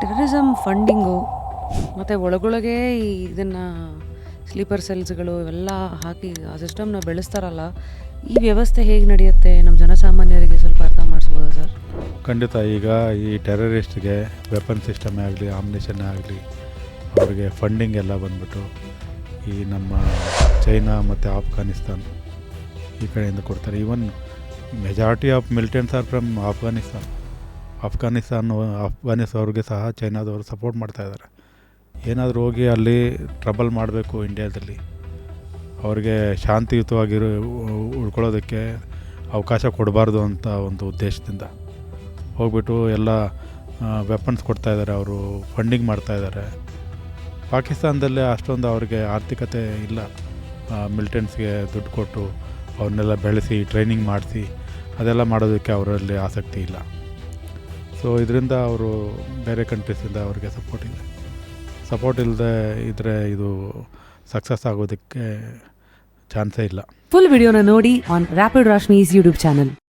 Terrorism funding ಮತ್ತು ಒಳಗೊಳಗೆ ಇದನ್ನು ಸ್ಲೀಪರ್ ಸೆಲ್ಸ್ಗಳು ಇವೆಲ್ಲ ಹಾಕಿ ಆ ಸಿಸ್ಟಮ್ನ ಬೆಳೆಸ್ತಾರಲ್ಲ, ಈ ವ್ಯವಸ್ಥೆ ಹೇಗೆ ನಡೆಯುತ್ತೆ ನಮ್ಮ ಜನಸಾಮಾನ್ಯರಿಗೆ ಸ್ವಲ್ಪ ಅರ್ಥ ಮಾಡಿಸ್ಬೋದಾ ಸರ್? ಖಂಡಿತ. ಈಗ ಈ ಟೆರರಿಸ್ಟ್ಗೆ ವೆಪನ್ ಸಿಸ್ಟಮೇ ಆಗಲಿ, ಆಮ್ನೇಷನ್ನೇ ಆಗಲಿ, ಅವ್ರಿಗೆ ಫಂಡಿಂಗ್ ಎಲ್ಲ ಬಂದ್ಬಿಟ್ಟು ಈ ನಮ್ಮ ಚೈನಾ ಮತ್ತು ಆಫ್ಘಾನಿಸ್ತಾನ್ ಈ ಕಡೆಯಿಂದ ಕೊಡ್ತಾರೆ. Even majority of militants are from ಅಫ್ಘಾನಿಸ್ತಾನವ್ರಿಗೆ ಸಹ ಚೈನಾದವರು ಸಪೋರ್ಟ್ ಮಾಡ್ತಾಯಿದ್ದಾರೆ. ಏನಾದರೂ ಹೋಗಿ ಅಲ್ಲಿ ಟ್ರಬಲ್ ಮಾಡಬೇಕು ಇಂಡಿಯಾದಲ್ಲಿ, ಅವ್ರಿಗೆ ಶಾಂತಿಯುತವಾಗಿ ಉಳ್ಕೊಳ್ಳೋದಕ್ಕೆ ಅವಕಾಶ ಕೊಡಬಾರ್ದು ಅಂತ ಒಂದು ಉದ್ದೇಶದಿಂದ ಹೋಗ್ಬಿಟ್ಟು ಎಲ್ಲ ವೆಪನ್ಸ್ ಕೊಡ್ತಾಯಿದ್ದಾರೆ, ಅವರು ಫಂಡಿಂಗ್ ಮಾಡ್ತಾಯಿದ್ದಾರೆ. ಪಾಕಿಸ್ತಾನದಲ್ಲೇ ಅಷ್ಟೊಂದು ಅವ್ರಿಗೆ ಆರ್ಥಿಕತೆ ಇಲ್ಲ, ಮಿಲಿಟೆಂಟ್ಸ್ಗೆ ದುಡ್ಡು ಕೊಟ್ಟು ಅವ್ರನ್ನೆಲ್ಲ ಬೆಳೆಸಿ ಟ್ರೈನಿಂಗ್ ಮಾಡಿಸಿ ಅದೆಲ್ಲ ಮಾಡೋದಕ್ಕೆ ಅವರಲ್ಲಿ ಆಸಕ್ತಿ ಇಲ್ಲ. ಸೊ ಇದರಿಂದ ಅವರು ಬೇರೆ ಕಂಟ್ರೀಸಿಂದ ಅವ್ರಿಗೆ ಸಪೋರ್ಟ್ ಇಲ್ಲದೆ ಇದ್ದರೆ ಇದು ಸಕ್ಸಸ್ ಆಗೋದಕ್ಕೆ ಚಾನ್ಸೇ ಇಲ್ಲ. ಫುಲ್ ವಿಡಿಯೋನ ನೋಡಿ ಆನ್ ರ್ಯಾಪಿಡ್ ರಾಶ್ಮೀಸ್ ಯೂಟ್ಯೂಬ್ ಚಾನಲ್.